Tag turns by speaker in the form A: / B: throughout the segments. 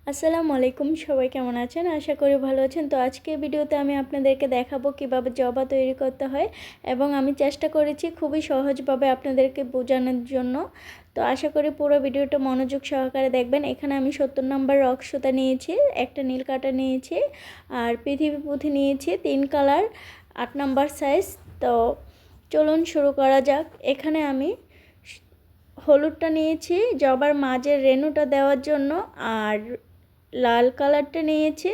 A: আসসালামু আলাইকুম, সবাই কেমন আছেন? আশা করি ভালো আছেন। তো আজকের ভিডিওতে আমি আপনাদেরকে দেখাবো কিভাবে জবা তৈরি করতে হয় এবং আমি চেষ্টা করেছি খুবই সহজভাবে আপনাদেরকে বোঝানোর জন্য। তো আশা করি পুরো ভিডিওটা মনোযোগ সহকারে দেখবেন। এখানে আমি 70 নম্বর রক সুতা নিয়েছি, একটা নীল কাটা নিয়েছি আর পৃথিবী পুঁথি নিয়েছি 3 কালার 8 নম্বর সাইজ। তো চলুন শুরু করা যাক। এখানে আমি হলুদটা নিয়েছি জবার মাঝের রেণুটা দেওয়ার জন্য, আর লাল কালারটা নিয়েছি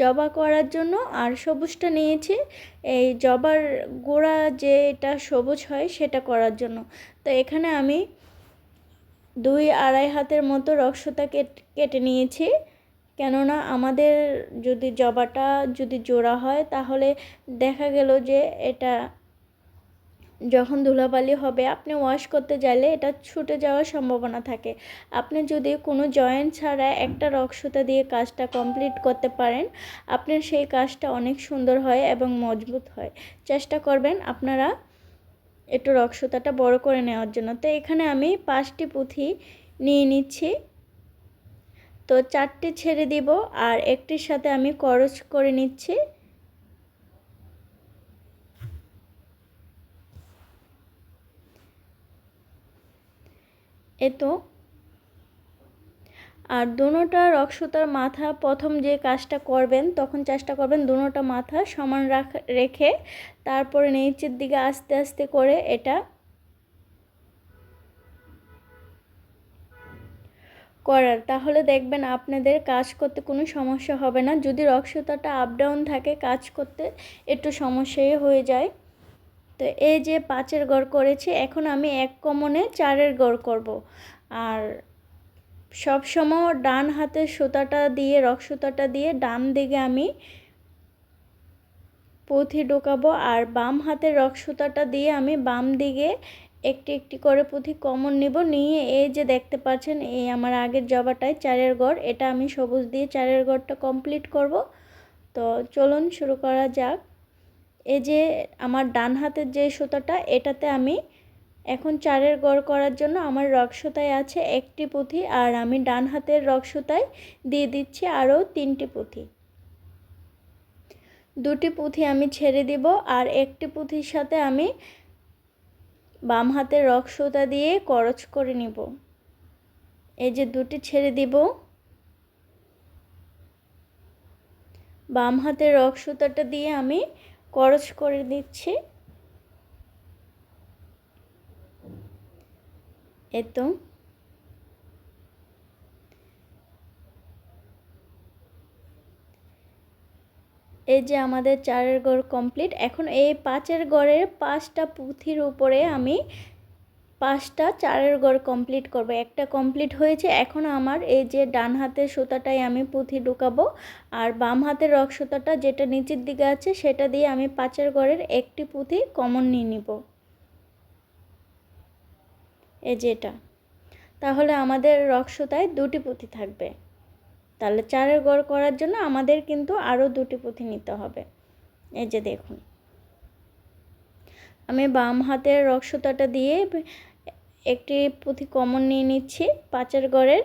A: জবা করার জন্য, আর সবুজটা নিয়েছি এই জবার গোড়া যে এটা সবুজ হয় সেটা করার জন্য। তো এখানে আমি 2-2.5 হাতের মতো রক্সতা কেটে নিয়েছি, কেননা আমাদের যদি জবাটা জোড়া হয় তাহলে দেখা গেল যে এটা যখন ধুলাবালি হবে আপনি ওয়াশ করতে চাইলে এটা ছুটে যাওয়ার সম্ভাবনা থাকে। আপনি যদি কোনো জয়েন্ট ছাড়া একটা রক্সতা দিয়ে কাজটা কমপ্লিট করতে পারেন, আপনার সেই কাজটা অনেক সুন্দর হয় এবং মজবুত হয়। চেষ্টা করবেন আপনারা একটু রক্সতাটা বড় করে নেওয়ার জন্য। তো এখানে আমি 5টি পুঁথি নিয়ে নিচ্ছি। তো 4টি ছেড়ে দিব আর একটির সাথে আমি ক্রস করে নিচ্ছি। তো আর দোনোটা রক্সতার মাথা প্রথম যে কাজটা করবেন তখন চেষ্টা করবেন দোনোটা মাথা সমান রেখে তারপরে নিচের দিকে আস্তে আস্তে করে এটা করার, তাহলে দেখবেন আপনাদের কাজ করতে কোনো সমস্যা হবে না। যদি রক্সতাটা আপ ডাউন থাকে কাজ করতে একটু সমস্যাই হয়ে যায়। তো এই যে 5-এর ঘর করেছি, এখন আমি 1 কমনে 4-এর ঘর করব। আর সব সময় ডান হাতের সুতাটা দিয়ে রক্সতাটা দিয়ে ডান দিকে আমি পুঁথি ঢোকাবো, আর বাম হাতের রক্সতাটা দিয়ে আমি বাম দিকে একটি একটি করে পুঁথি কমন নিব। নিয়ে এই যে দেখতে পাচ্ছেন এই আমার আগের জবাটায় 4-এর ঘর, এটা আমি সবুজ দিয়ে 4-এর ঘরটা কমপ্লিট করব। তো চলুন শুরু করা যাক। এই যে আমার ডান হাতের যে সুতাটা এটাতে আমি এখন 4-এর ঘর করার জন্য আমার রক্সতায় আছে একটি পুঁথি, আর আমি ডান হাতের রক্সতায় দিয়ে দিচ্ছি আরও 3টি পুঁথি। 2টি পুঁথি আমি ছেড়ে দিব আর একটি পুঁথির সাথে আমি বাম হাতের রক্সতা দিয়ে ক্রস করে নিব। এই যে 2টি ছেড়ে দিব, বাম হাতের রক্সতাটা দিয়ে আমি ক্রস করে দিচ্ছি। তো এই যে আমাদের 4-এর ঘর কমপ্লিট। এখন এই 5-এর ঘরের 5টা পুঁথির উপরে আমি 5টা 4-এর ঘর কমপ্লিট করব। একটা কমপ্লিট হয়েছে, এখন আমার এই যে ডান হাতের সুতাটাই আমি পুঁথি ঢুকাবো, আর বাম হাতের রক্সতাটা যেটা নিচের দিকে আছে সেটা দিয়ে আমি 5-এর ঘরের একটি পুঁথি কমন নিয়ে নিব, এই যেটা। তাহলে আমাদের রক্সতায় 2টি পুঁথি থাকবে। তাহলে 4-এর ঘর করার জন্য আমাদের কিন্তু আরও 2টি পুঁথি নিতে হবে। এই যে দেখুন আমি বাম হাতের রক্সতাটা দিয়ে একটি পুঁথি কমন নিয়ে নিচ্ছি 5-এর ঘরের।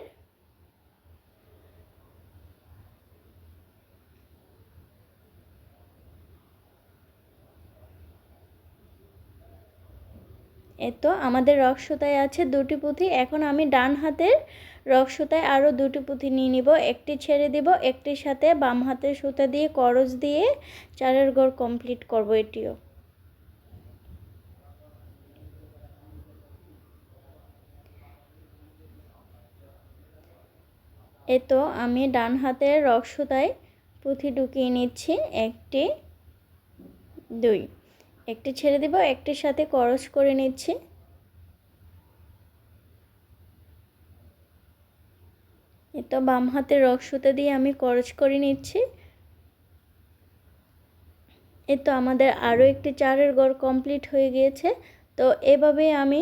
A: তো আমাদের রক্সতায় আছে 2টি পুঁথি। এখন আমি ডান হাতের রক্সতায় আরও 2টি পুঁথি নিয়ে নিব, একটি ছেড়ে দিব, একটির সাথে বাম হাতের সুতা দিয়ে ক্রস দিয়ে 4-এর ঘর কমপ্লিট করব। এটিও তো আমি ডান হাতের রক্সতায় পুঁথি ঢুকিয়ে নিচ্ছি 1টি 2, একটি ছেড়ে দিব, একটির সাথে ক্রস করে নিচ্ছি। তো বাম হাতের রক্সতা দিয়ে আমি ক্রস করে নিচ্ছি। তো আমাদের আরও একটি 4-এর ঘর কমপ্লিট হয়ে গিয়েছে। তো এভাবে আমি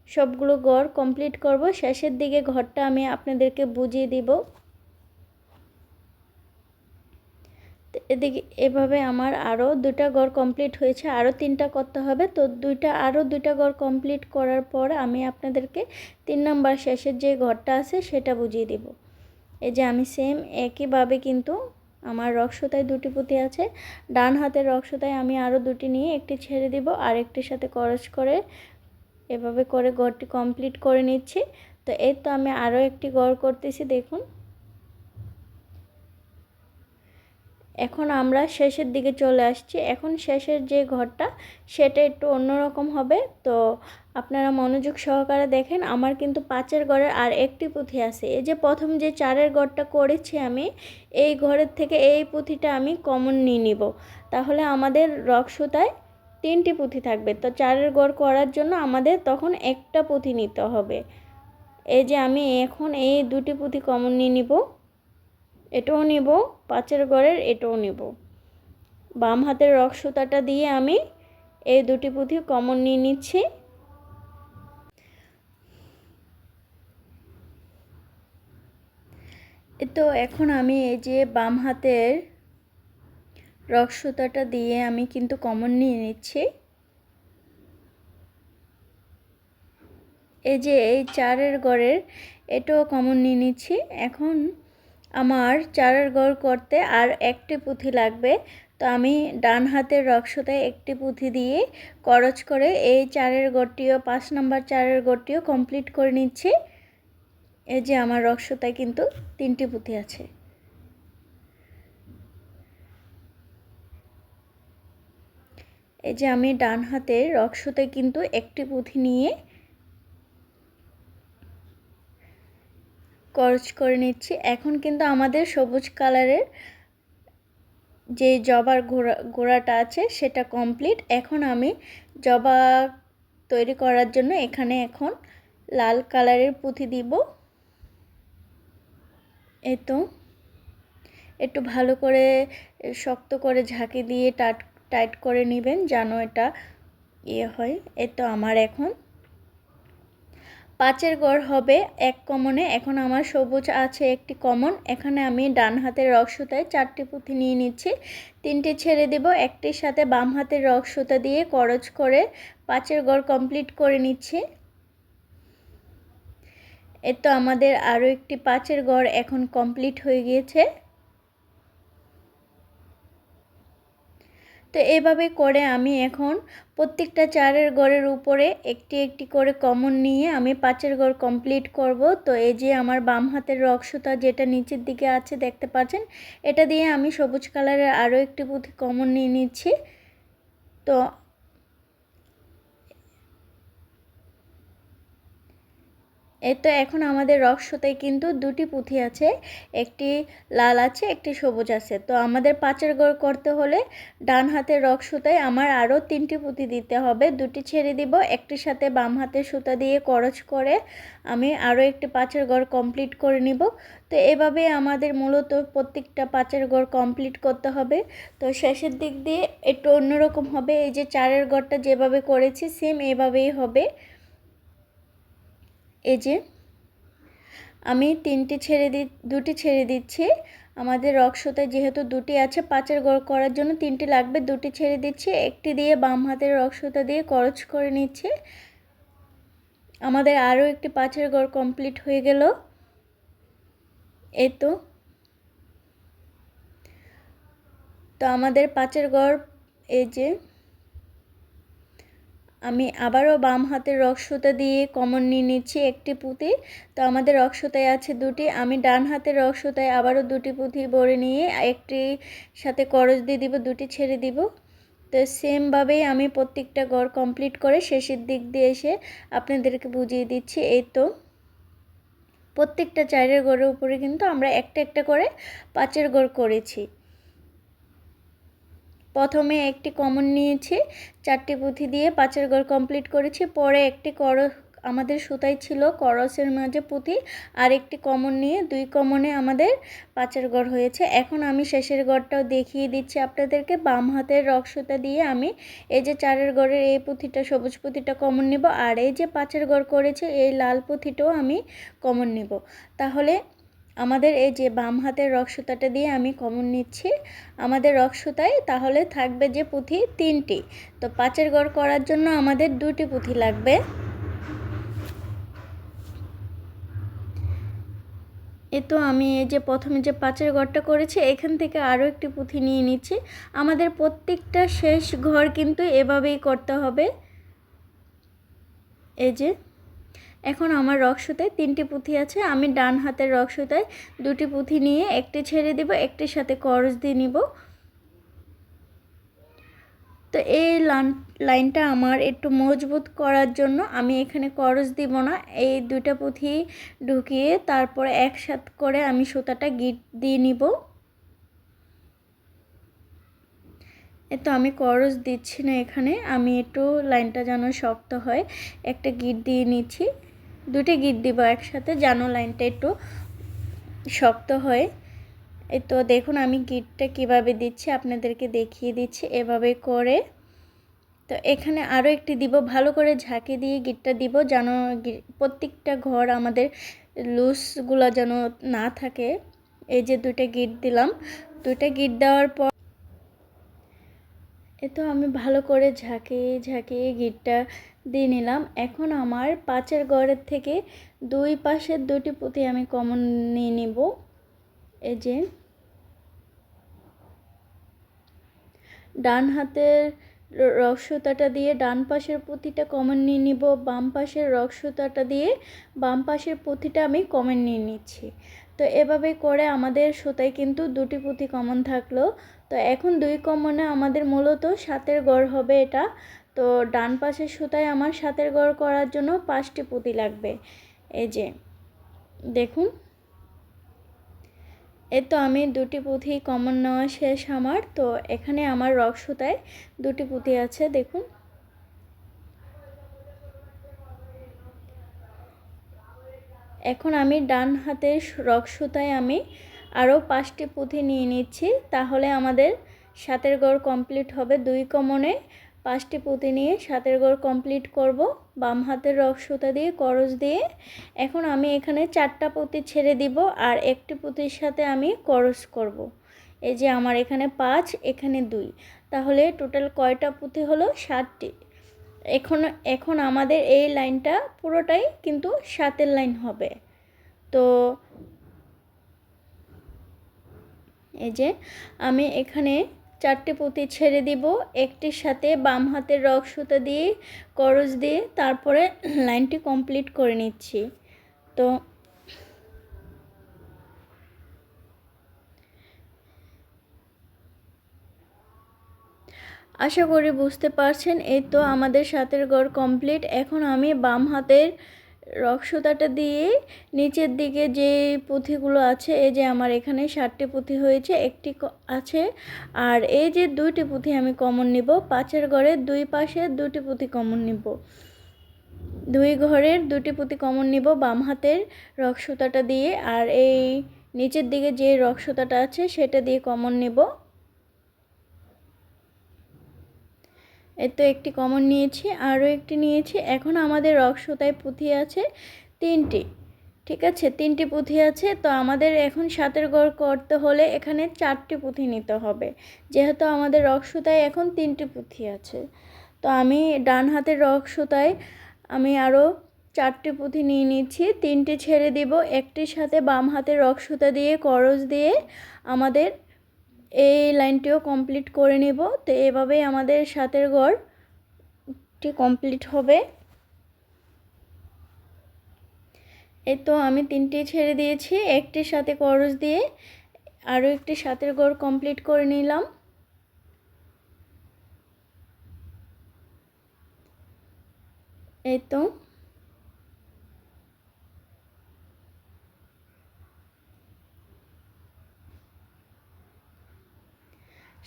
A: সবগুলো ঘর কমপ্লিট করব। শেষের দিকে ঘরটা আমি আপনাদেরকে বুঝিয়ে দিব। এদিকে এভাবে আমার আরও 2টা ঘর কমপ্লিট হয়েছে, আরও 3টা করতে হবে। তো আরও 2টা ঘর কমপ্লিট করার পর আমি আপনাদেরকে 3 নাম্বার শেষের যে ঘরটা আছে সেটা বুঝিয়ে দিব। এই যে আমি সেম একইভাবে কিন্তু আমার রক সুতায় দুটি পুঁতি আছে, ডান হাতের রক সুতায় আমি আরও দুটি নিয়ে একটি ছেড়ে দিব আর একটির সাথে ক্রস করে এভাবে করে ঘরটি কমপ্লিট করে নিচ্ছি। তো এই তো আমি আরও একটি ঘর করতেছি, দেখুন। এখন আমরা শেষের দিকে চলে আসছি। এখন শেষের যে ঘরটা সেটা একটু অন্যরকম হবে, তো আপনারা মনোযোগ সহকারে দেখেন। আমার কিন্তু 5 ঘরের আর একটি পুঁথি আছে। এই যে প্রথম যে 4 ঘরটা করেছি আমি, এই ঘরের থেকে এই পুঁথিটা আমি কমন নিয়ে নিব, তাহলে আমাদের রক সুতায় 3টি পুঁথি থাকবে। তো 4 ঘর করার জন্য আমাদের তখন একটা পুঁথি নিতে হবে। এই যে আমি এখন এই দুটি পুঁথি কমন নিয়ে নিব, এটাও নিব, 5 ঘরের এটাও নিব। বাম হাতের রক সুতাটা দিয়ে আমি এই দুটি পুঁথি কমন নিয়ে নিচ্ছি। তো এখন আমি এই যে বাম হাতের রক সুতাটা দিয়ে আমি কিন্তু কমন নিয়ে নিচ্ছি। এই যে এই 4 ঘরের এটাও কমন নিয়ে নিচ্ছি। এখন আমার 4 ঘর করতে আর একটি পুঁথি লাগবে, তো আমি ডান হাতের রক সুতায় একটি পুঁথি দিয়ে ক্রস করে এই 4 ঘরটিও 5 নম্বর 4 ঘরটিও কমপ্লিট করে নিচ্ছি। এই যে আমার রক সুতায় কিন্তু 3টি পুঁথি আছে। এই যে আমি ডান হাতের রক সুতায় কিন্তু একটি পুঁথি নিয়ে ক্রস করে নিচ্ছি। এখন কিন্তু আমাদের সবুজ কালারের যে জবার গোড়াটা আছে সেটা কমপ্লিট। এখন আমি জবা তৈরি করার জন্য এখানে এখন লাল কালারের পুঁথি দিব। এই তো একটু ভালো করে শক্ত করে ঝাঁকি দিয়ে টাইট করে নেবেন যেন এটা হয়। এই তো আমার এখন 5 ঘর হবে এক কমনে। এখন আমার সবুজ আছে একটি কমন, এখানে আমি ডান হাতের রক সুতায় 4টি পুঁথি নিয়ে নিচ্ছি, 3টি ছেড়ে দেব, একটির সাথে বাম হাতের রক সুতা দিয়ে ক্রস করে 5 ঘর কমপ্লিট করে নিচ্ছি। এই তো আমাদের আরও একটি 5 ঘর এখন কমপ্লিট হয়ে গিয়েছে। তো এভাবে করে আমি এখন প্রত্যেকটা 4 ঘরের উপরে একটি একটি করে কমন নিয়ে আমি 5 ঘর কমপ্লিট করব। তো এই যে আমার বাম হাতের রক সুতা যেটা নিচের দিকে আছে দেখতে পাচ্ছেন, এটা দিয়ে আমি সবুজ কালারের আরও একটি পুঁথি কমন নিয়ে নিচ্ছি। তো এই তো এখন আমাদের রক সুতায় কিন্তু দুটি পুঁথি আছে, একটি লাল আছে একটি সবুজ আছে। তো আমাদের 5 ঘর করতে হলে ডান হাতের রক সুতায় আমার আরও 3টি পুঁথি দিতে হবে, দুটি ছেড়ে দিব, একটির সাথে বাম হাতের সুতা দিয়ে ক্রস করে আমি আরও একটি 5 ঘর কমপ্লিট করে নিব। তো এভাবে আমাদের মূলত প্রত্যেকটা 5 ঘর কমপ্লিট করতে হবে। তো শেষের দিক দিয়ে একটু অন্যরকম হবে, এই যে 4 ঘরটা যেভাবে করেছি সেম এভাবেই হবে। এই যে আমি দুটি ছেড়ে দিচ্ছি। আমাদের রক সুতায় যেহেতু দুটি আছে 5 ঘর করার জন্য 3টি লাগবে, দুটি ছেড়ে দিচ্ছি, একটি দিয়ে বাম হাতের রক সুতা দিয়ে ক্রস করে নিচ্ছি। আমাদের আরও একটি 5 ঘর কমপ্লিট হয়ে গেল। এই তো আমাদের 5 ঘর, এই যে আমি আবারও বাম হাতের রক সুতা দিয়ে কমন নিয়ে নিচ্ছি একটি পুঁথি। তো আমাদের রক সুতায় আছে দুটি, আমি ডান হাতের রক সুতায় আবারও দুটি পুঁথি ভরে নিয়ে একটি সাথে ক্রস দিয়ে দিব, দুটি ছেড়ে দিব। তো সেমভাবেই আমি প্রত্যেকটা ঘর কমপ্লিট করে শেষের দিক দিয়ে এসে আপনাদেরকে বুঝিয়ে দিচ্ছি। এই তো প্রত্যেকটা 4 ঘরের উপরে কিন্তু আমরা একটা একটা করে 5 ঘর করেছি। প্রথমে একটি কমন নিয়েছি, 4টি পুঁথি দিয়ে 5 ঘর কমপ্লিট করেছি। পরে একটি আমাদের সুতাই ছিল ক্রসের মাঝে পুঁথি, আর একটি কমন নিয়ে 2 কমনে আমাদের 5 ঘর হয়েছে। এখন আমি শেষের ঘরটাও দেখিয়ে দিচ্ছি আপনাদেরকে। বাম হাতের রক সুতা দিয়ে আমি এই যে 4 ঘরের এই পুঁথিটা সবুজ পুঁথিটা কমন নিব, আর এই যে 5 ঘর করেছি এই লাল পুঁথিটাও আমি কমন নিব। তাহলে আমাদের এই যে বাম হাতের রক সুতাটা দিয়ে আমি কমন নিচ্ছি, আমাদের রক সুতায় তাহলে থাকবে যে পুঁথি 3টি। তো 5 ঘর করার জন্য আমাদের 2টি পুঁথি লাগবে। তো আমি এই যে প্রথমে যে পাঁচের ঘরটা করেছি এখান থেকে আরও একটি পুঁথি নিয়ে নিচ্ছি। আমাদের প্রত্যেকটা শেষ ঘর কিন্তু এভাবেই করতে হবে। এই যে এখন আমার রক সুতায় 3টি পুঁথি আছে, আমি ডান হাতের রক সুতায় 2টি পুঁথি নিয়ে একটি ছেড়ে দেব, একটির সাথে করজ দিয়ে নিব। তো এই লাইনটা আমার একটু মজবুত করার জন্য আমি এখানে করজ দিব না, এই 2টা পুঁথি ঢুকিয়ে তারপরে একসাথে করে আমি সুতাটা গিট দিয়ে নিব। তো আমি করজ দিচ্ছি না এখানে, আমি একটু লাইনটা যেন শক্ত হয় একটা গিট দিয়ে নিচ্ছি। 2টি গিট দিব একসাথে যেন লাইনটা একটু শক্ত হয়। এই তো দেখুন আমি গিটটা কিভাবে দিচ্ছি আপনাদেরকে দেখিয়ে দিচ্ছি এভাবে করে। তো এখানে আরও একটি দিব, ভালো করে ঝাঁকি দিয়ে গিটটা দিব যেন প্রত্যেকটা ঘর আমাদের লুজগুলো যেন না থাকে। এই যে 2টা গিট দিলাম, 2টা গিট দেওয়ার পর তো আমি ভালো করে ঝাঁকিয়ে গিটটা দিয়ে নিলাম। এখন আমার 5এর ঘরের থেকে 2 পাশের 2টি পুঁথি আমি কমন নিয়ে নিব। এই যে ডান হাতের রক সুতাটা দিয়ে ডান পাশের পুঁথিটা কমন নিয়ে নিব, বাম পাশের রক সুতাটা দিয়ে বাম পাশের পুঁথিটা আমি কমন নিয়ে নিচ্ছি। তো এভাবে করে আমাদের সুতায় কিন্তু 2টি পুঁথি কমন থাকলো। তো এখন 2 কমনে আমাদের মূলত 7এর ঘর হবে এটা। তো ডান পাশের সুতায় আমার 7এর ঘর করার জন্য 5টি পুঁথি লাগবে। এই যে দেখুন তো আমি 2টি পুঁথি কমন নেওয়া শেষ আমার। তো এখানে আমার রক সুতায় 2টি পুঁথি আছে দেখুন। এখন আমি ডান হাতের রক সুতায় আমি আরও 5টি পুঁথি নিয়ে নিচ্ছি, তাহলে আমাদের 7এর ঘর কমপ্লিট হবে। 2 কমনে 5টি পুঁথি নিয়ে 7এর ঘর কমপ্লিট করব বাম হাতের রক সুতা দিয়ে করজ দিয়ে। এখন আমি এখানে 4টা পুঁথি ছেড়ে দিব আর একটি পুঁথির সাথে আমি করজ করব। এই যে আমার এখানে 5, এখানে 2, তাহলে টোটাল কয়টা পুঁথি হলো? 7টি। এখন আমাদের এই লাইনটা পুরোটাই কিন্তু 7এর লাইন হবে। তো এই যে আমি এখানে 4টে পুঁথি ছেড়ে দিব, একটির সাথে বাম হাতের রক সুতা দিয়ে করজ দিয়ে তারপরে লাইনটি কমপ্লিট করে নিচ্ছি। তো আশা করি বুঝতে পারছেন। এই তো আমাদের 7এর ঘর কমপ্লিট। এখন আমি বাম হাতের রক সুতাটা দিয়ে নিচের দিকে যে পুঁথিগুলো আছে, এই যে আমার এখানে 7টি পুঁথি হয়েছে, একটি আছে আর এই যে 2টি পুঁথি আমি কমন নিব। 5এর ঘরের 2 পাশে 2টি পুঁথি কমন নিব, 2 ঘরের 2টি পুঁথি কমন নিব বাম হাতের রক সুতাটা দিয়ে, আর এই নিচের দিকে যে রক সুতাটা আছে সেটা দিয়ে কমন নিব। তো একটি কমন নিয়েছি, আরও একটি নিয়েছি। এখন আমাদের রক সুতায় পুঁথি আছে 3টি, ঠিক আছে, 3টি পুঁথি আছে। তো আমাদের এখন 7এর ঘর করতে হলে এখানে 4টি পুঁথি নিতে হবে, যেহেতু আমাদের রক সুতায় এখন 3টি পুঁথি আছে। তো আমি ডান হাতের রক সুতায় আমি আরও 4টি পুঁথি নিয়ে নিচ্ছি, 3টি ছেড়ে দিব, একটির সাথে বাম হাতের রক সুতা দিয়ে করজ দিয়ে আমাদের এই লাইনটিও কমপ্লিট করে নেব। তো এভাবেই আমাদের 7এর ঘরটি কমপ্লিট হবে। এই তো আমি 3টি ছেড়ে দিয়েছি, একটির সাথে করজ দিয়ে আরও একটি 7এর ঘর কমপ্লিট করে নিলাম। এই তো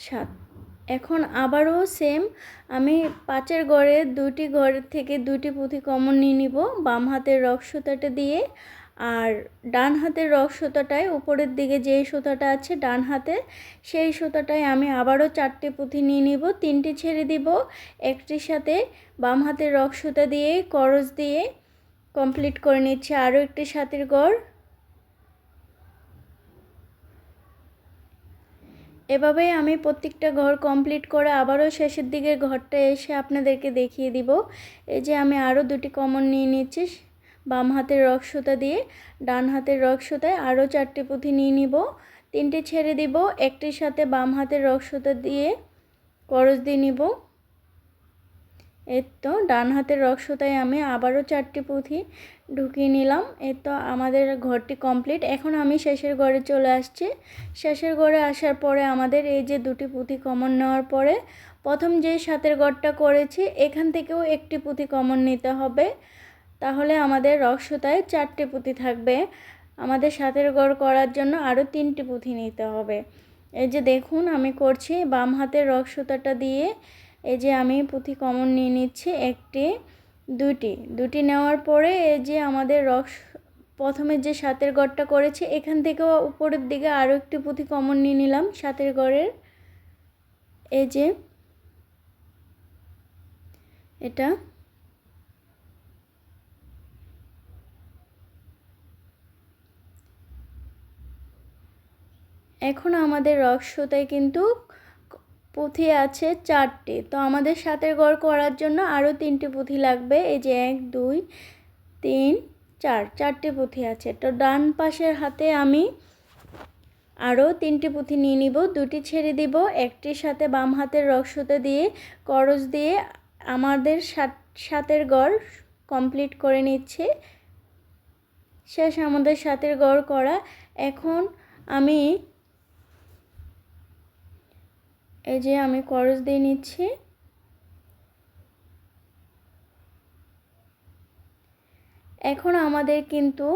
A: 7। এখন আবারও সেম আমি 5এর ঘরে 2টি ঘর থেকে 2টি পুঁথি কমন নিয়ে নিব বাম হাতের রক সুতাটা দিয়ে, আর ডান হাতের রক সুতাটায় উপরের দিকে যে সুতাটা আছে ডান হাতে, সেই সুতাটায় আমি আবারও 4টি পুঁথি নিয়ে নিব, 3টি ছেড়ে দিব, একটির সাথে বাম হাতের রক সুতা দিয়ে করজ দিয়ে কমপ্লিট করে নিচ্ছি আরও একটি 7এর ঘর। এভাবেই আমি প্রত্যেকটা ঘর কমপ্লিট করে আবারও শেষের দিকের ঘরটা এসে আপনাদেরকে দেখিয়ে দিব। এই যে আমি আরও 2টি কমন নিয়ে নিচ্ছি বাম হাতের রগ সুতা দিয়ে ডান হাতের রগ সুতায় আরও 4টি পুঁথি নিয়ে নিব। 3টি ছেড়ে দিব, একটির সাথে বাম হাতের রগ সুতা দিয়ে করজ দিয়ে নিব। এই তো ডান হাতের রগ সুতায় আমি আবারও 4টি পুঁথি ঢুকিয়ে নিলাম। এই তো আমাদের ঘরটি কমপ্লিট। এখন আমি শেষের ঘরে চলে আসছি। শেষের ঘরে আসার পরে আমাদের এই যে 2টি পুঁথি কমন নেওয়ার পরে প্রথম যে সাতের ঘরটা করেছি এখান থেকেও একটি পুঁথি কমন নিতে হবে, তাহলে আমাদের রগ সুতায় 4টি পুঁথি থাকবে। আমাদের সাতের ঘর করার জন্য আরও 3টি পুঁথি নিতে হবে। এই যে দেখুন আমি করছি, বাম হাতের রগ সুতাটা দিয়ে এই যে আমি পুঁথি কমন নিয়ে নিচ্ছি, একটি দুটি নেওয়ার পরে এই যে আমাদের প্রথমে যে সাতের ঘরটা করেছি এখান থেকেও উপরের দিকে আরও একটি পুঁথি কমন নিয়ে নিলাম সাতের ঘরের। এই যে এটা এখন আমাদের রগ সুতায় কিন্তু পুঁথি আছে 4টি, তো আমাদের সাতের ঘর করার জন্য আরও 3টি পুঁথি লাগবে। এই যে 1 2 3 4, 4টি পুঁথি আছে। তো ডান পাশের হাতে আমি আরও 3টি পুঁথি নিয়ে নিব, 2টি ছেড়ে দিব, একটির সাথে বাম হাতের রগ সুতা দিয়ে করজ দিয়ে আমাদের সাতের ঘর কমপ্লিট করে নিচ্ছি। শেষ আমাদের সাতের ঘর করা। এখন আমি এই যে আমি করজ দিয়ে নিচ্ছি। এখন আমাদের কিন্তু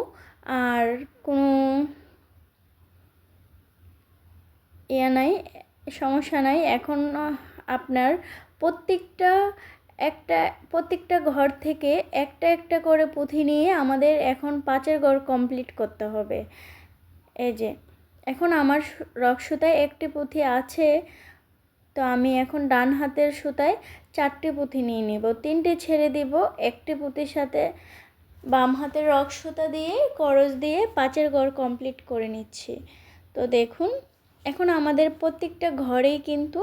A: আর কোনো নাই, সমস্যা নাই। এখন আপনার প্রত্যেকটা ঘর থেকে একটা একটা করে পুঁথি নিয়ে আমাদের এখন 5এর ঘর কমপ্লিট করতে হবে। এই যে এখন আমার রগ সুতায় একটি পুঁথি আছে, তো আমি এখন ডান হাতের সুতায় 4টি পুঁথি নিয়ে নিব, 3টি ছেড়ে দিব, একটি পুঁথির সাথে বাম হাতের রগ সুতা দিয়ে করজ দিয়ে 5এর ঘর কমপ্লিট করে নিচ্ছি। তো দেখুন এখন আমাদের প্রত্যেকটা ঘরেই কিন্তু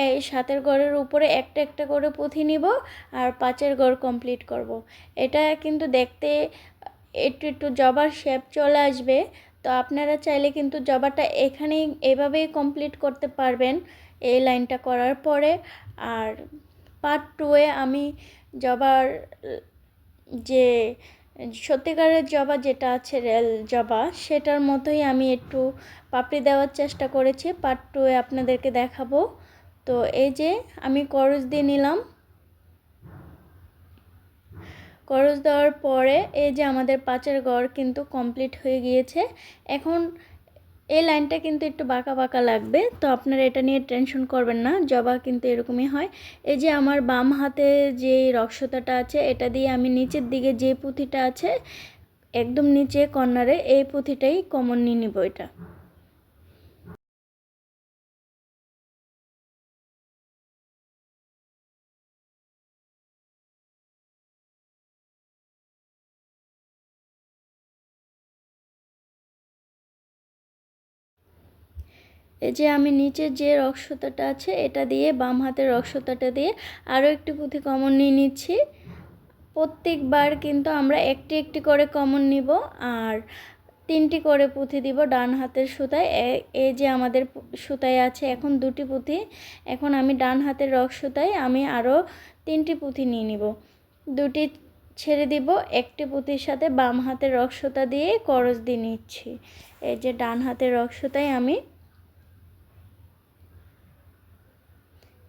A: এই সাতের ঘরের উপরে একটা একটা করে পুঁথি নিব আর 5এর ঘর কমপ্লিট করব। এটা কিন্তু দেখতে একটু জবার শেপ চলে আসবে, তো আপনারা চাইলে কিন্তু জবাটা এখানেই এভাবেই কমপ্লিট করতে পারবেন এই লাইনটা করার পরে। আর পার্ট 2-এ আমি জবার যে সত্যিকারের জবা যেটা আছে রেল জবা, সেটার মতোই আমি একটু পাপড়ি দেওয়ার চেষ্টা করেছি। পার্ট 2-এ আপনাদেরকে দেখাবো। তো এই যে আমি করজ দিয়ে নিলাম, করজ দেওয়ার পরে এই যে আমাদের 5এর ঘর কিন্তু কমপ্লিট হয়ে গিয়েছে। এখন এই লাইনটা কিন্তু একটু বাঁকা বাঁকা লাগবে, তো আপনারা এটা নিয়ে টেনশন করবেন না, জবা কিন্তু এরকমই হয়। এই যে আমার বাম হাতে যে রগ সুতাটা আছে এটা দিয়ে আমি নিচের দিকে যে পুঁথিটা আছে একদম নিচে কর্নারে এই পুঁথিটাই কমন নিয়ে নিব। এটা এই যে আমি নিচের যে রগ সুতাটা আছে এটা দিয়ে বাম হাতের রগ সুতাটা দিয়ে আরও একটি পুঁথি কমন নিয়ে নিচ্ছি। প্রত্যেকবার কিন্তু আমরা একটি একটি করে কমন নিব আর 3টি করে পুঁথি দিব ডান হাতের সুতায়। এই যে আমাদের সুতায় আছে এখন 2টি পুঁথি, এখন আমি ডান হাতের রগ সুতায় আমি আরও 3টি পুঁথি নিয়ে নিব, 2টি ছেড়ে দিব, একটি পুঁথির সাথে বাম হাতের রগ সুতা দিয়ে করজ দিয়ে নিচ্ছি। এই যে ডান হাতের রগ সুতায় আমি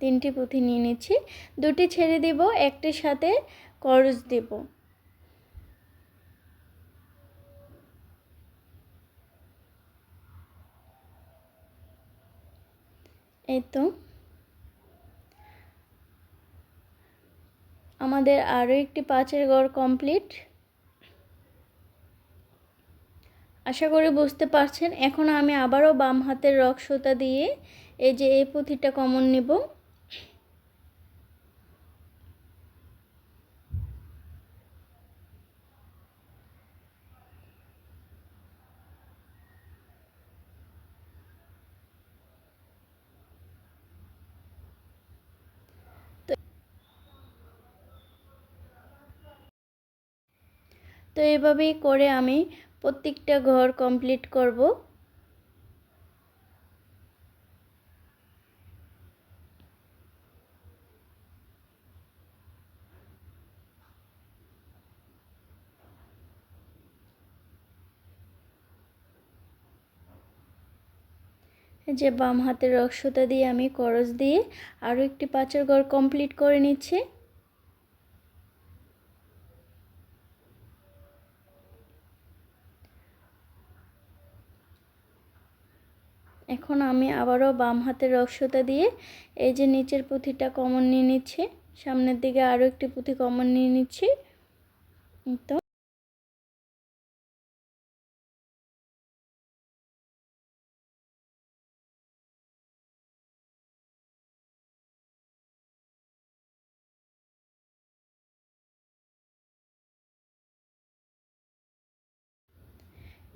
A: 3টি পুঁথি নিয়ে নিচ্ছি, 2টি ছেড়ে দিব, একটির সাথে করজ দিব। এই তো আমাদের আরও একটি 5এর ঘর কমপ্লিট। আশা করি বুঝতে পারছেন। এখন আমি আবারও বাম হাতের রগ সুতা দিয়ে এই যে এই পুঁথিটা কমন নিব। তো তো এভাবেই করে আমি প্রত্যেকটা ঘর কমপ্লিট করব। যে বাম হাতের রক্সতা দিয়ে আমি করজ দিয়ে আরও একটি পাঁচের ঘর কমপ্লিট করে নিচ্ছি। এখন আমি আবারও বাম হাতের রক্সতা দিয়ে এই যে নিচের পুঁথিটা কমন নিয়ে নিচ্ছি, সামনের দিকে আরও একটি পুঁথি কমন নিয়ে নিচ্ছি। তো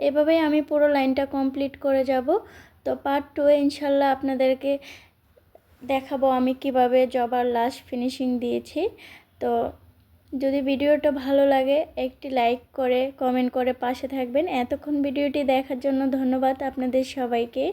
A: এভাবেই আমি পুরো লাইনটা কমপ্লিট করে যাব। তো পার্ট 2 এ ইনশাল্লাহ আপনাদেরকে দেখাবো আমি কিভাবে জবার লাস্ট ফিনিশিং দিয়েছি। তো যদি ভিডিওটা ভালো লাগে একটি লাইক করে কমেন্ট করে পাশে থাকবেন। এতক্ষণ ভিডিওটি দেখার জন্য ধন্যবাদ আপনাদের সবাইকে।